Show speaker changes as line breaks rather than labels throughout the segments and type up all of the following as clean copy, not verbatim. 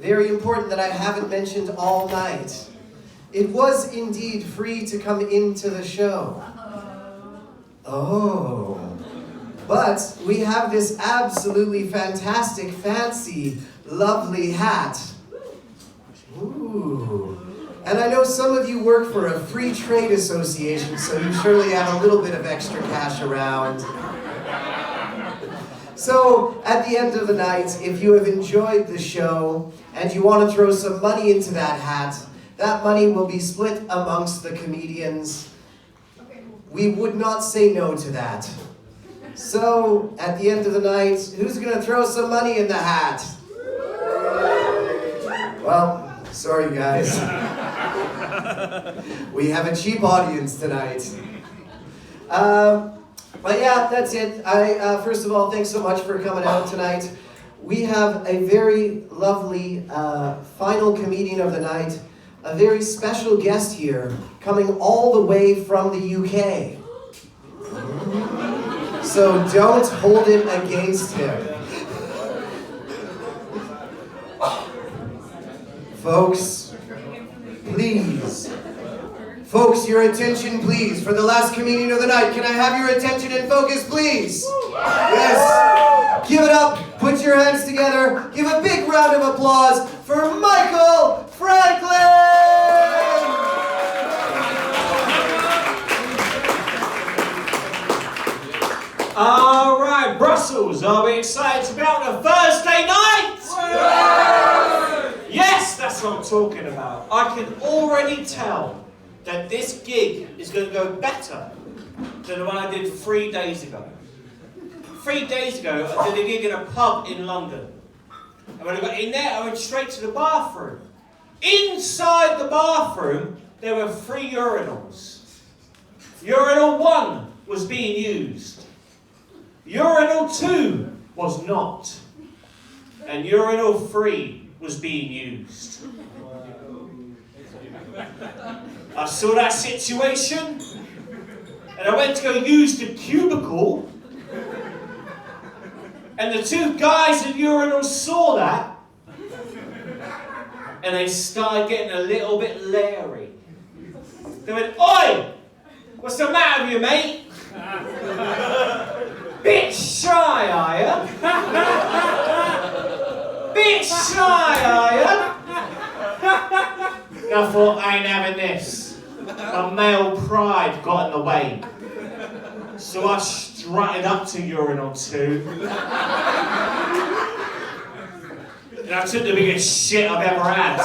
very important that I haven't mentioned all night. It was indeed free to come into the show. Oh. But we have this absolutely fantastic, fancy, lovely hat. Ooh. And I know some of you work for a free trade association, so you surely have a little bit of extra cash around. So, at the end of the night, if you have enjoyed the show and you want to throw some money into that hat, that money will be split amongst the comedians. We would not say no to that. So, at the end of the night, who's going to throw some money in the hat? Well, sorry guys. We have a cheap audience tonight. But yeah, that's it. First of all, thanks so much for coming out tonight. We have a very lovely final comedian of the night, a very special guest here, coming all the way from the UK. So don't hold it against him. Folks, please. Folks, your attention, please. For the last comedian of the night, can I have your attention and focus, please? Yes. Give it up. Put your hands together. Give a big round of applause for Michael Frankland!
All right, Brussels, are we excited about the Thursday night? Yes, that's what I'm talking about. I can already tell that this gig is going to go better than the one I did 3 days ago. 3 days ago, I did a gig in a pub in London. And when I got in there, I went straight to the bathroom. Inside the bathroom, there were 3 urinals. Urinal 1 was being used. Urinal 2 was not. And urinal 3 was being used. I saw that situation, and I went to go use the cubicle, and the 2 guys at urinals saw that, and they started getting a little bit leery. They went, "Oi! What's the matter with you, mate? Bit shy, are ya? Bit shy, are ya?" And I thought, I ain't having this. My male pride got in the way. So I strutted up to urinal 2. And I took the biggest shit I've ever had.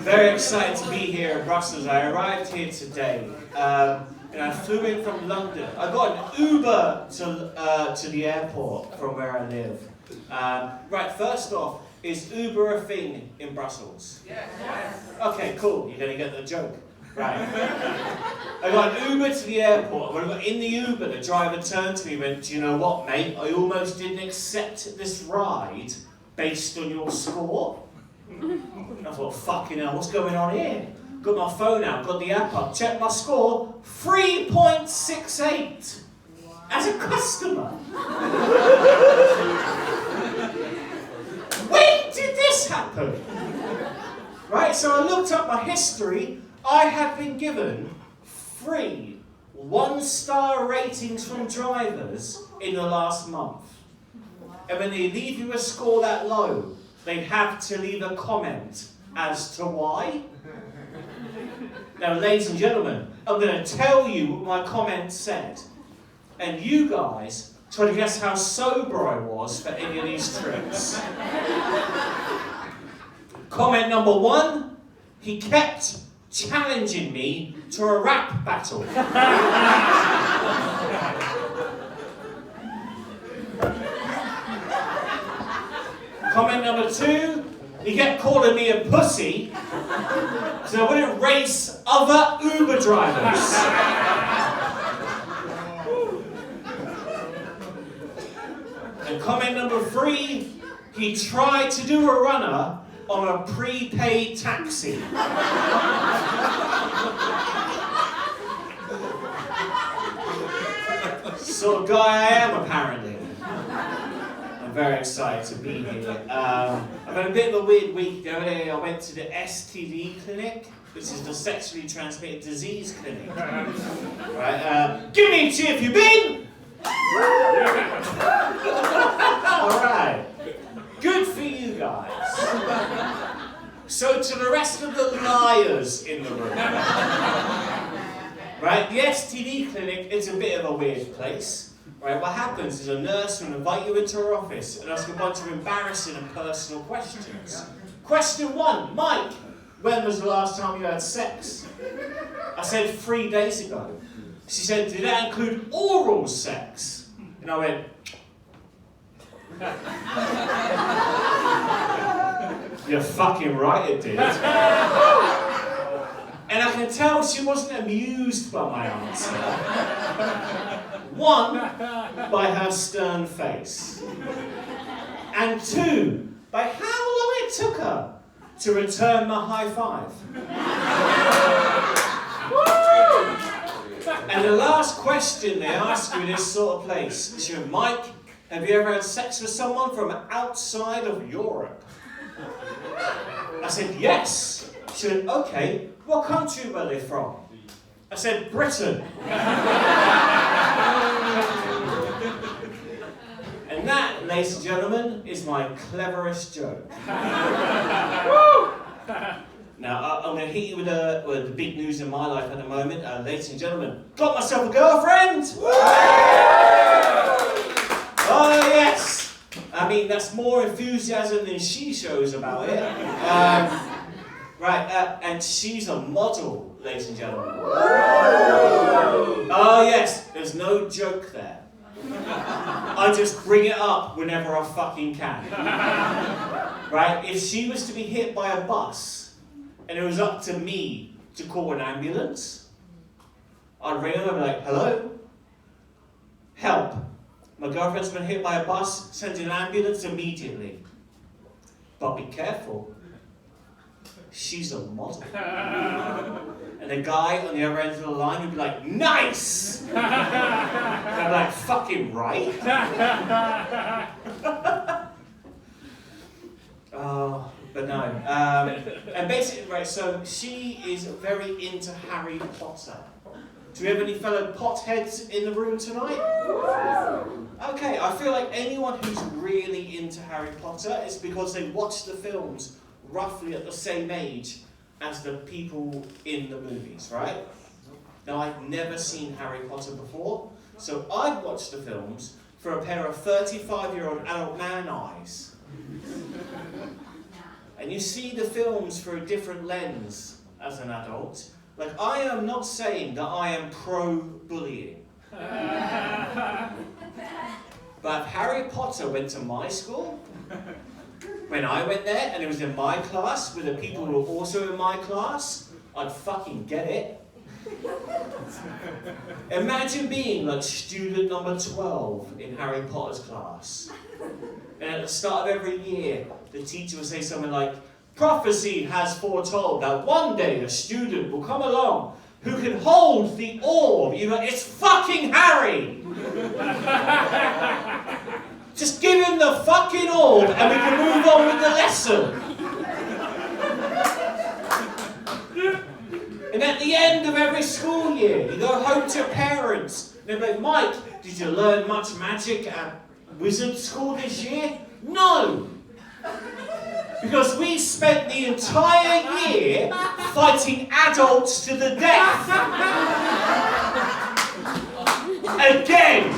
Very excited to be here in Brussels. I arrived here today. And I flew in from London. I got an Uber to the airport from where I live. Right, first off, is Uber a thing in Brussels? Yes. Okay, cool. You're going to get the joke. Right. I got an Uber to the airport. When I got in the Uber, the driver turned to me and went, "Do you know what, mate? I almost didn't accept this ride based on your score." I thought, fucking hell, what's going on here? Got my phone out, got the app up, checked my score, 3.68 as a customer. When did this happen? Right, so I looked up my history. I have been given 3 1-star ratings from drivers in the last month. And when they leave you a score that low, they have to leave a comment as to why. Now, ladies and gentlemen, I'm going to tell you what my comment said. And you guys try to guess how sober I was for any of these trips. Comment number 1, he kept challenging me to a rap battle. Comment number 2, he kept calling me a pussy so I wouldn't race other Uber drivers. And comment number 3, he tried to do a runner on a prepaid taxi. Sort of guy I am, apparently. I'm very excited to be here. I've had a bit of a weird week. The other day I went to the STD clinic, which is the sexually transmitted disease clinic. Right? Give me a cheer if you've been! Alright. Good for you guys. So to the rest of the liars in the room. Right, the STD clinic is a bit of a weird place. Right, what happens is a nurse will invite you into her office and ask a bunch of embarrassing and personal questions. Question 1, Mike, when was the last time you had sex? I said 3 days ago. She said, did that include oral sex? And I went, you're fucking right it did. And I can tell she wasn't amused by my answer. 1, by her stern face. And 2, by how long it took her to return my high five. And the last question they ask you in this sort of place, she went, Mike, have you ever had sex with someone from outside of Europe? I said, yes. She went, okay, what country were they from? I said, Britain. And that, ladies and gentlemen, is my cleverest joke. Now, I'm going to hit you with the big news in my life at the moment. Ladies and gentlemen, got myself a girlfriend! Oh, yes! I mean, that's more enthusiasm than she shows about it. Right, and she's a model, ladies and gentlemen. Oh, yes, there's no joke there. I just bring it up whenever I fucking can. Right, if she was to be hit by a bus, and it was up to me to call an ambulance, I'd ring her and be like, hello? Help. My girlfriend's been hit by a bus, send an ambulance immediately. But be careful. She's a model. And the guy on the other end of the line would be like, nice! And I'm like, fucking right? Oh, but no. And basically, right, so she is very into Harry Potter. Do we have any fellow potheads in the room tonight? Okay, I feel like anyone who's really into Harry Potter is because they watch the films roughly at the same age as the people in the movies, right? Now, I've never seen Harry Potter before, so I'd watch the films for a pair of 35-year-old adult man eyes. And you see the films through a different lens as an adult. Like, I am not saying that I am pro-bullying. But if Harry Potter went to my school, when I went there and it was in my class with the people who were also in my class, I'd fucking get it. Imagine being like student number 12 in Harry Potter's class. And at the start of every year, the teacher would say something like, prophecy has foretold that one day a student will come along who can hold the orb. You're like, it's fucking Harry! Just give him the fucking orb and we can move on with the lesson. And at the end of every school year, you go home to your parents and they're like, Mike, did you learn much magic at wizard school this year? No! Because we spent the entire year fighting adults to the death. Again!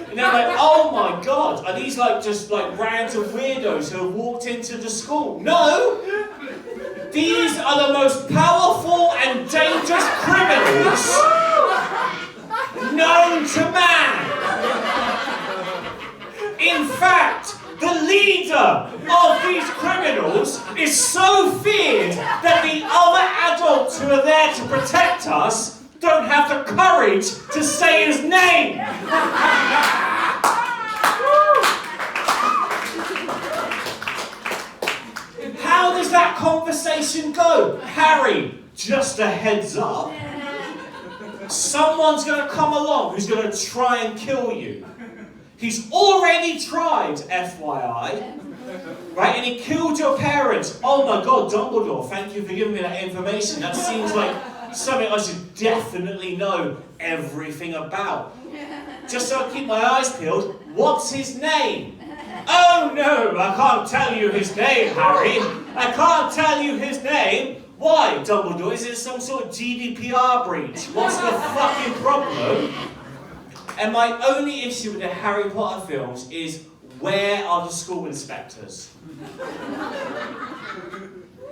And they're like, oh my god, are these like just like random weirdos who have walked into the school? No! These are the most powerful and dangerous criminals known to man! In fact, the leader of these criminals is so feared that the other adults who are there to protect us don't have the courage to say his name. How does that conversation go? Harry, just a heads up. Someone's going to come along who's going to try and kill you. He's already tried, FYI. Right, and he killed your parents. Oh my God, Dumbledore, thank you for giving me that information. That seems like something I should definitely know everything about. Just so I keep my eyes peeled, what's his name? Oh no, I can't tell you his name, Harry. I can't tell you his name. Why, Dumbledore? Is it some sort of GDPR breach? What's the fucking problem? And my only issue with the Harry Potter films is, where are the school inspectors?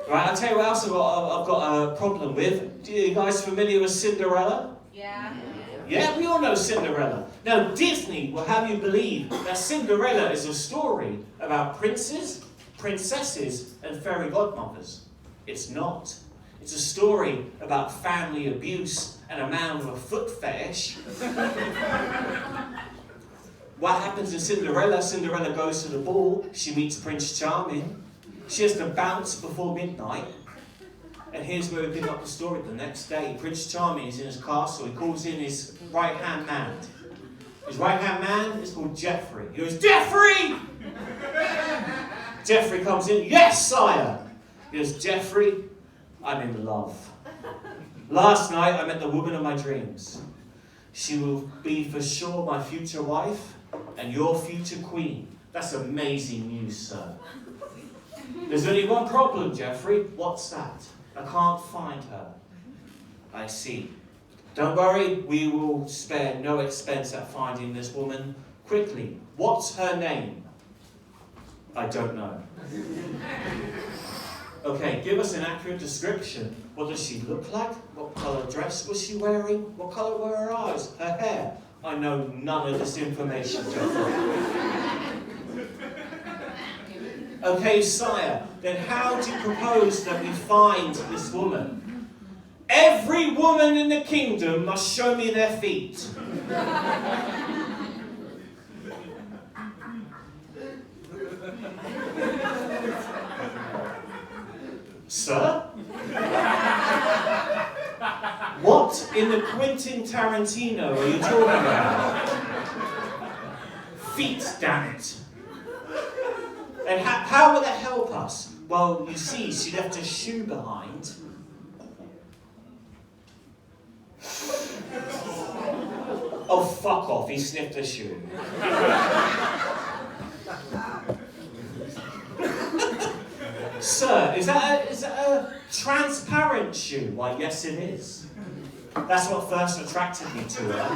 Right, I'll tell you what else I've got a problem with. Are you guys familiar with Cinderella?
Yeah.
Yeah, we all know Cinderella. Now, Disney will have you believe that Cinderella is a story about princes, princesses, and fairy godmothers. It's not. It's a story about family abuse and a man with a foot fetish. What happens in Cinderella? Cinderella goes to the ball. She meets Prince Charming. She has to bounce before midnight. And here's where we pick up the story the next day. Prince Charming is in his castle. He calls in his right-hand man. His right-hand man is called Geoffrey. He goes, Geoffrey! Geoffrey comes in. Yes, sire! He goes, Geoffrey, I'm in love. Last night I met the woman of my dreams. She will be for sure my future wife and your future queen. That's amazing news, sir. There's only one problem, Geoffrey. What's that? I can't find her. I see. Don't worry, we will spare no expense at finding this woman quickly. What's her name? I don't know. Okay, give us an accurate description. What does she look like? What colour dress was she wearing? What colour were her eyes? Her hair? I know none of this information, Geoffrey. Okay, sire, then how do you propose that we find this woman? Every woman in the kingdom must show me their feet. Sir? What in the Quentin Tarantino are you talking about? Feet, damn it. And how will that help us? Well, you see, she left a shoe behind. Oh, fuck off, he sniffed a shoe. Sir, is that a transparent shoe? Why, yes it is. That's what first attracted me to her.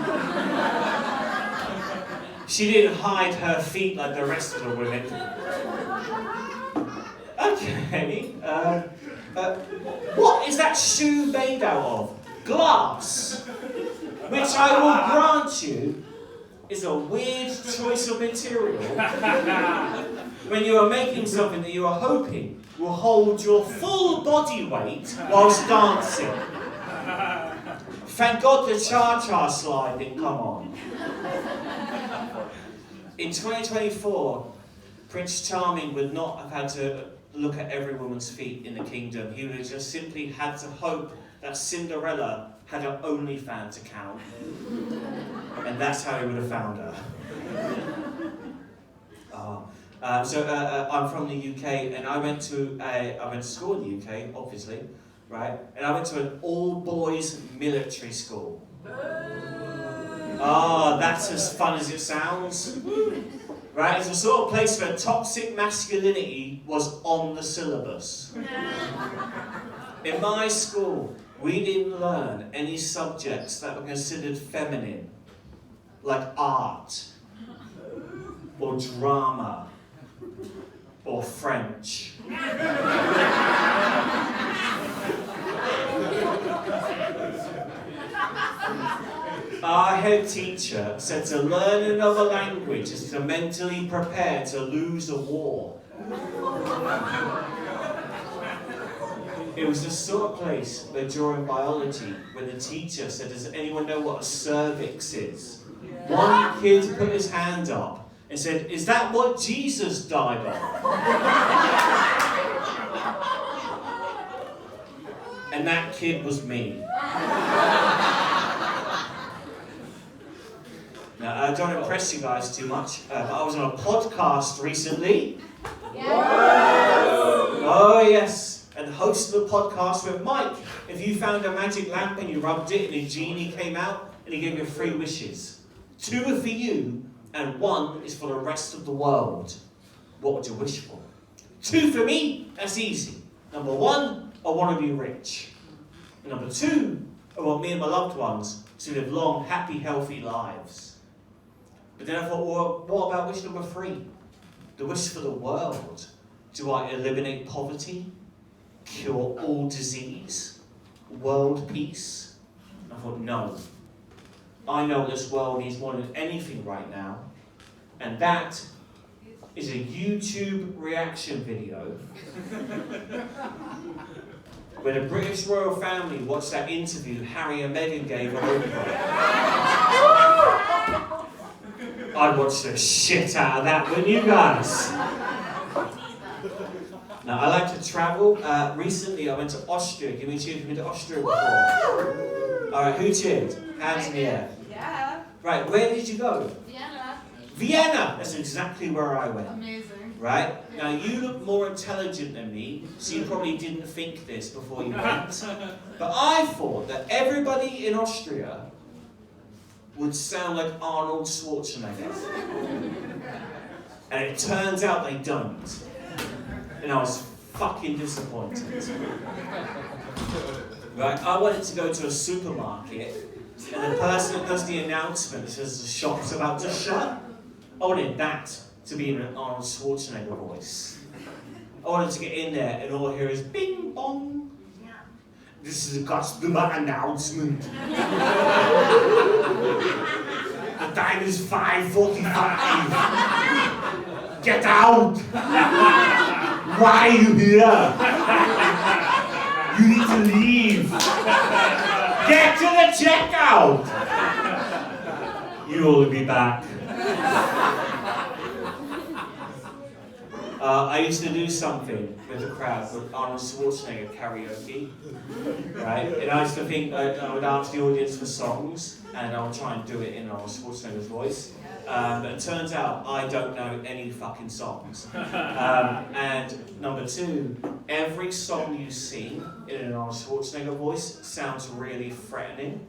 She didn't hide her feet like the rest of the women. Okay, what is that shoe made out of? Glass. Which I will grant you is a weird choice of material when you are making something that you are hoping will hold your full body weight whilst dancing. Thank God the cha-cha slide didn't come on. In 2024, Prince Charming would not have had to look at every woman's feet in the kingdom. He would have just simply had to hope that Cinderella had her OnlyFans account. And that's how he would have found her. I'm from the UK, and I went to school in the UK, obviously, right? And I went to an all-boys military school. That's as fun as it sounds. Right? It's the sort of place where toxic masculinity was on the syllabus. In my school, we didn't learn any subjects that were considered feminine, like art, or drama, or French. Our head teacher said to learn another language is to mentally prepare to lose a war. It was the sort of place where during biology, when the teacher said, does anyone know what a cervix is? One kid put his hand up and said, is that what Jesus died of? And that kid was me. I don't impress you guys too much, but I was on a podcast recently. Oh yes, and the host of the podcast with Mike. If you found a magic lamp and you rubbed it and a genie came out and he gave you 3 wishes. 2 are for you and 1 is for the rest of the world. What would you wish for? 2 for me, that's easy. Number 1, I want to be rich. And number 2, I want me and my loved ones to live long, happy, healthy lives. But then I thought, well, what about wish number 3? The wish for the world. Do I eliminate poverty? Cure all disease? World peace? I thought, no. I know this world needs more than anything right now. And that is a YouTube reaction video where the British royal family watched that interview Harry and Meghan gave on Oprah. I'd watch the shit out of that, wouldn't you guys? Now, I like to travel. Recently, I went to Austria. Give me a cheer if you've been to Austria before. Alright, who cheered? Hands in the air.
Yeah.
Right, where did you go?
Vienna.
Vienna! That's exactly where I went.
Amazing.
Right? Now, you look more intelligent than me, so you probably didn't think this before you went. But I thought that everybody in Austria would sound like Arnold Schwarzenegger. And it turns out they don't. And I was fucking disappointed. Right? I wanted to go to a supermarket, and the person that does the announcement says the shop's about to shut. I wanted that to be in an Arnold Schwarzenegger voice. I wanted to get in there and all I hear is bing bong. This is a customer announcement. The time is 5:45. Get out! Why are you here? You need to leave. Get to the checkout. You'll be back. I used to do something with the crowd with Arnold Schwarzenegger karaoke, right? And I used to think I would ask the audience for songs, and I would try and do it in Arnold Schwarzenegger's voice. But it turns out I don't know any fucking songs. And number 2, every song you sing in an Arnold Schwarzenegger voice sounds really threatening.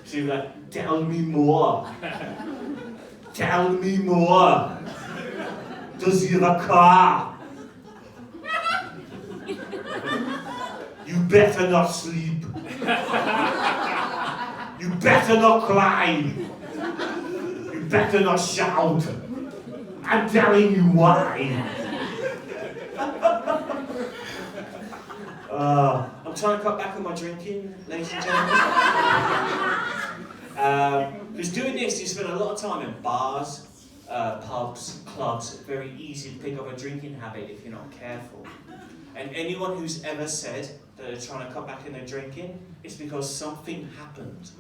So you're like, tell me more. Tell me more. Does he have a car? You better not sleep. You better not cry. You better not shout. I'm telling you why. I'm trying to cut back on my drinking, ladies and gentlemen. Because doing this, you spend a lot of time in bars, pubs, clubs. Very easy to pick up a drinking habit if you're not careful. And anyone who's ever said that they're trying to cut back in their drinking, it's because something happened.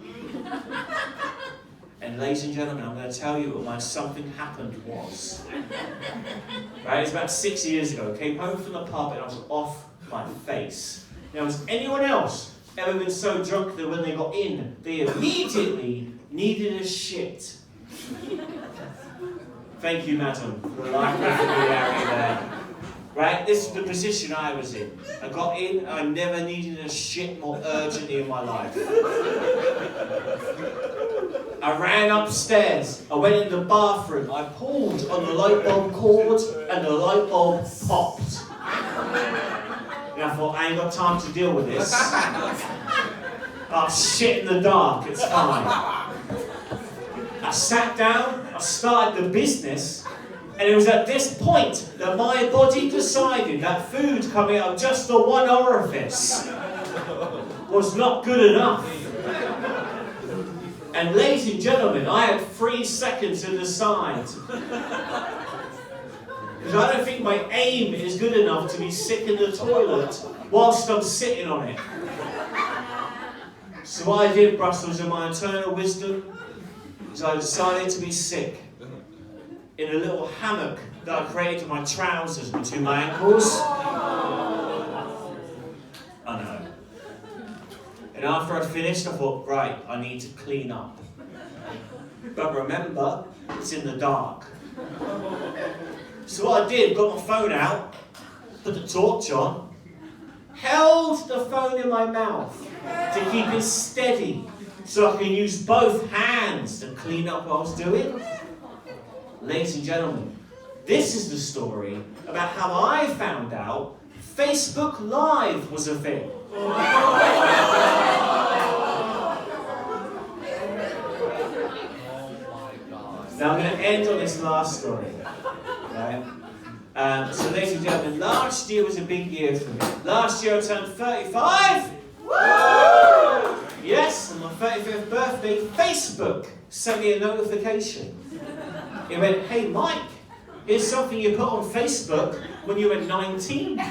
And ladies and gentlemen, I'm going to tell you what my something happened was. Right, it was about 6 years ago. I came home from the pub and I was off my face. Now, has anyone else ever been so drunk that when they got in, they immediately needed a shit? Thank you, madam, for the lack of familiarity there. Right, this is the position I was in. I got in, I never needed a shit more urgently in my life. I ran upstairs, I went in the bathroom, I pulled on the light bulb cord, and the light bulb popped. And I thought, I ain't got time to deal with this. Oh, shit in the dark, it's fine. I sat down, I started the business, and it was at this point that my body decided that food coming out of just the one orifice was not good enough. And ladies and gentlemen, I had 3 seconds to decide. Because I don't think my aim is good enough to be sick in the toilet whilst I'm sitting on it. So what I did, Brussels, in my eternal wisdom, is I decided to be sick in a little hammock that I created with my trousers between my ankles. I know. And after I finished, I thought, right, I need to clean up. But remember, it's in the dark. So what I did, got my phone out, put the torch on, held the phone in my mouth to keep it steady so I can use both hands to clean up what I was doing. Ladies and gentlemen, this is the story about how I found out Facebook Live was a thing. Now I'm going to end on this last story. Right? So ladies and gentlemen, last year was a big year for me. Last year I turned 35. Woo! Yes, on my 35th birthday, Facebook sent me a notification. It went, hey Mike, here's something you put on Facebook when you were 19. So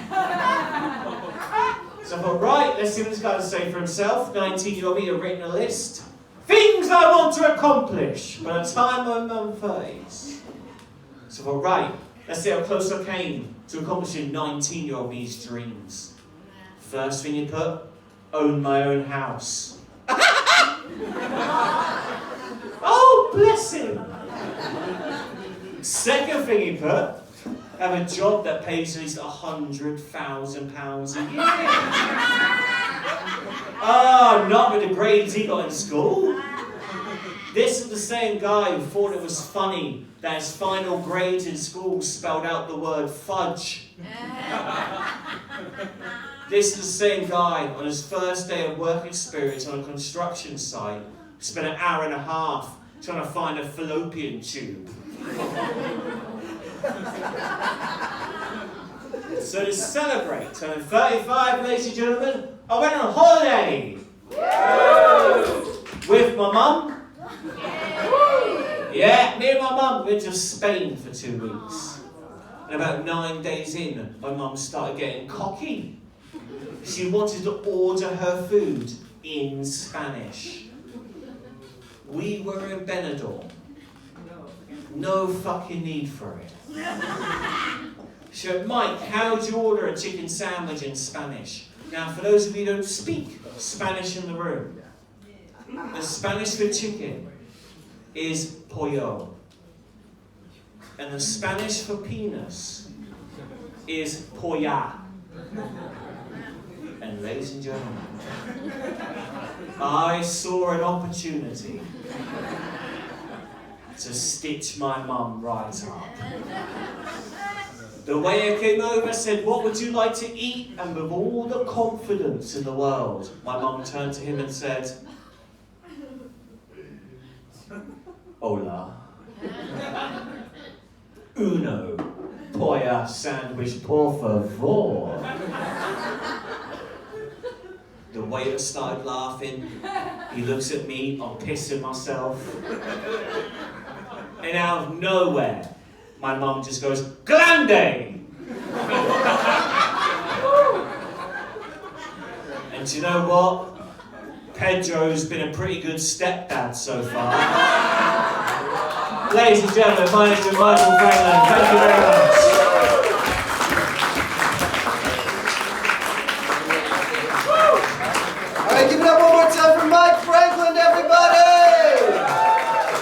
I thought, right, let's see what this guy has to say for himself. 19-year-old me had written a list. Things I want to accomplish by the time I'm in 30s. So I thought, right, let's see how close I came to accomplishing 19-year-old me's dreams. First thing you put, own my own house. Oh, bless him. Second thing he put, have a job that pays at least £100,000 a year. Oh, not with the grades he got in school. This is the same guy who thought it was funny that his final grades in school spelled out the word fudge. This is the same guy on his first day of work experience on a construction site spent an hour and a half trying to find a fallopian tube. So to celebrate turning 35, ladies and gentlemen, I went on holiday with my mum. Yeah, me and my mum went to Spain for 2 weeks. And about 9 days in, my mum started getting cocky. She wanted to order her food in Spanish. We were in Benidorm. No fucking need for it. She said, Mike, how do you order a chicken sandwich in Spanish? Now, for those of you who don't speak Spanish in the room, the Spanish for chicken is pollo. And the Spanish for penis is polla. And ladies and gentlemen, I saw an opportunity to stitch my mum right up. The waiter came over, said, what would you like to eat? And with all the confidence in the world, my mum turned to him and said, hola. Uno polla sandwich, por favor. The waiter started laughing. He looks at me, I'm pissing myself. And out of nowhere, my mum just goes, Grande! And do you know what? Pedro's been a pretty good stepdad so far. Ladies and gentlemen, my name is Michael Frankland. Thank you very much.
All right, give it up one more time for Mike.